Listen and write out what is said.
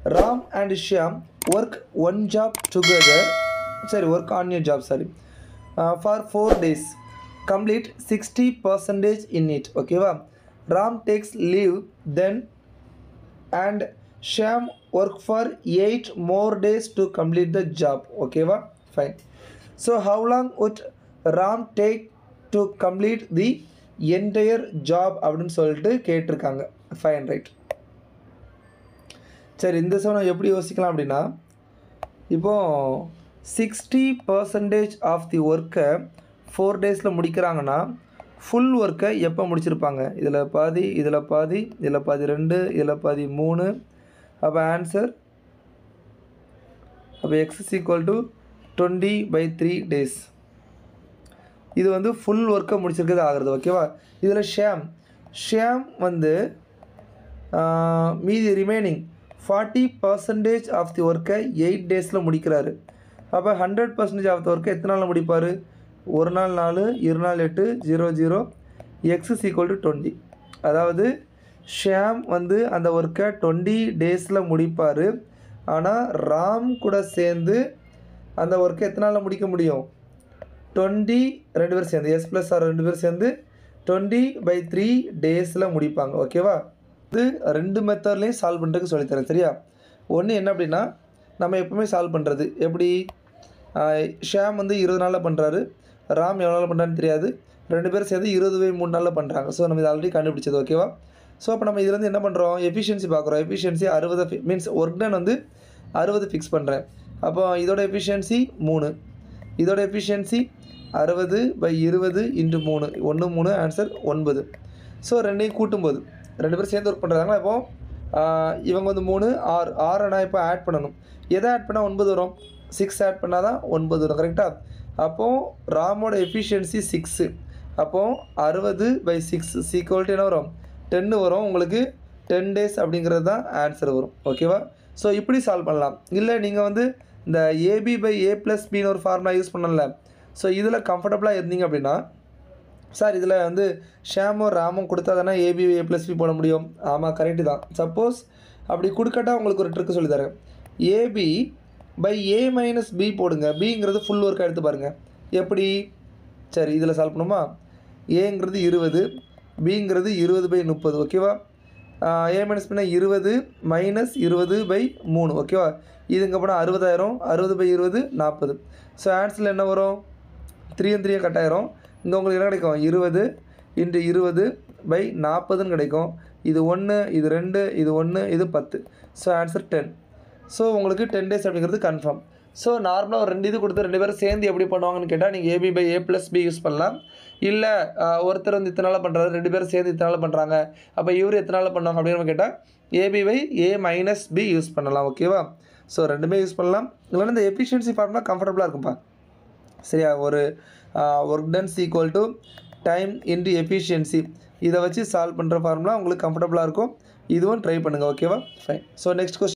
Ram and Shyam work one job together. Sorry, work on your job. Sorry, for 4 days. Complete 60% in it. Okay, va? Ram takes leave then, and Shyam work for 8 more days to complete the job. Okay, va? Fine. So how long would Ram take to complete the entire job அப்படின்னு சொல்லிட்டு கேட்டிருக்காங்க. Fine, right. சரி, இந்த சமயம் எப்படி யோசிக்கலாம் அப்படின்னா, இப்போது 60% ஆஃப் தி ஒர்க்கை 4 டேஸில் முடிக்கிறாங்கன்னா ஃபுல் ஒர்க்கை எப்போ முடிச்சிருப்பாங்க? இதில் பாதி, இதில் பாதி, இதில் பாதி 2, இதில் பாதி 3. அப்போ ஆன்சர், அப்போ X is equal to 20/3 days. இது வந்து ஃபுல் ஒர்க்கை முடிச்சிருக்கிறது ஆகிறது. ஓகேவா? இதில் ஷியாம் வந்து மீதி ரிமைனிங் 40% ஆஃப் தி ஒர்க்கை 8 டேஸில் முடிக்கிறாரு. அப்போ 100% ஆஃப் தி ஒர்க்கை எத்தனை நாளில் முடிப்பார்? 1 நாள் 4, 2 நாள் 8, 0 0, எக்ஸ் இஸ் ஈக்குவல் டு 20. அதாவது ஷியாம் வந்து அந்த ஒர்க்கை 20 டேஸில் முடிப்பார். ஆனால் ராம் கூட சேர்ந்து அந்த ஒர்க்கை எத்தனை நாளில் முடிக்க முடியும்? 20, 2 பேர் சேர்ந்து, எஸ் ப்ளஸ் ஆர் 2 பேர் சேர்ந்து 20/3 டேஸில் முடிப்பாங்க. ஓகேவா? இது 2 மெத்தட்லேயும் சால்வ் பண்ணுறதுக்கு சொல்லித்தரேன். சரியா? ஒன்று என்ன அப்படின்னா, நம்ம எப்பவுமே சால்வ் பண்ணுறது எப்படி, ஷியாம் வந்து 20 நாளில் பண்ணுறாரு, ராம் எவ்வளோ நாள் பண்ணுறான்னு தெரியாது, 2 பேரும் சேர்ந்து 20/3 நாளில் பண்ணுறாங்க. ஸோ நம்ம இது ஆல்ரெடி கண்டுபிடிச்சது. ஓகேவா? ஸோ அப்போ நம்ம இதுலேருந்து என்ன பண்ணுறோம்? எஃபிஷியன்சி பார்க்குறோம். எஃபிஷியன்சி 60 மீன்ஸ் ஒர்க் டன் வந்து 60 ஃபிக்ஸ் பண்ணுறேன். அப்போ இதோட எஃபிஷியன்சி 3, இதோட எஃபிஷியன்சி 60/20 × 3, 1 3, ஆன்சர் 9. ஸோ ரெண்டையும் கூட்டும்போது 2 பேரும் சேர்ந்து ஒர்க் பண்ணுறாங்களா? இப்போது இவங்க வந்து 3, 6 நான் இப்போ ஆட் பண்ணணும். எதை ஆட் பண்ணால் 9 வரும்? 6 ஆட் பண்ணால் தான் 9 வரும். கரெக்டாக? அப்போது ராமோட எஃபிஷியன்சி 6. அப்போது 60/6 = என்ன வரும்? 10 வரும். உங்களுக்கு 10 டேஸ் அப்படிங்கிறது தான் ஆன்சர் வரும். ஓகேவா? ஸோ இப்படி சால்வ் பண்ணலாம். இல்லை நீங்கள் வந்து இந்த AB/A+Bன்னு ஒரு ஃபார்முலா யூஸ் பண்ணல. ஸோ இதில் கம்ஃபர்டபுளாக இருந்தீங்க அப்படின்னா, சார் இதில் வந்து ஷியாமும் ராமும் கொடுத்தா தானே AB/A+B போட முடியும். ஆமாம், கரெக்டு தான். சப்போஸ் அப்படி கொடுக்கட்டா உங்களுக்கு ஒரு ட்ரிக்கு சொல்லித்தரேன். AB/A-B போடுங்க. பிங்கிறது ஃபுல் ஒர்க்காக எடுத்து பாருங்கள். எப்படி? சரி, இதில் சால்வ் பண்ணுமா? ஏங்கிறது 20, பிங்கிறது 20/30. ஓகேவா? A-B 20 - 20/3. ஓகேவா? இதுங்க போனால் 60,000, 60/20 40. ஸோ ஆன்சரில் என்ன வரும்? 3 3 கட் ஆயிரும். இங்கே உங்களுக்கு என்ன கிடைக்கும்? 20 × 20/40 கிடைக்கும். இது 1, இது 2, இது 1, இது 10. So answer 10. ஸோ உங்களுக்கு 10 டேஸ் அப்படிங்கிறது கன்ஃபார்ம். ஸோ நார்மலாக ஒரு 2 இது கொடுத்து 2 பேரும் சேர்ந்து எப்படி பண்ணுவாங்கன்னு கேட்டால், நீங்கள் AB/A+B யூஸ் பண்ணலாம். இல்லை ஒருத்தர் வந்து இத்தனை நாள் பண்ணுறாரு, 2 பேரும் சேர்ந்து இத்தனை நாள் பண்ணுறாங்க, அப்போ இவர் எத்தனை நாள் பண்ணுவாங்க அப்படின்னு கேட்டால் AB/A-B யூஸ் பண்ணலாம். ஓகேவா? ஸோ ரெண்டுமே யூஸ் பண்ணலாம். இல்லைன்னா இந்த எஃபிஷியன்சி ஃபார்முலா கம்ஃபர்டபுளாக இருக்கும்ப்பா. சரியா? ஒரு work done equal to time × efficiency, இதை வச்சு சால்வ் பண்ணுற ஃபார்முலா உங்களுக்கு கம்ஃபர்டபுளாக இருக்கும். இதுவும் ட்ரை பண்ணுங்கள். ஓகேவா? ஃபைன். So next question.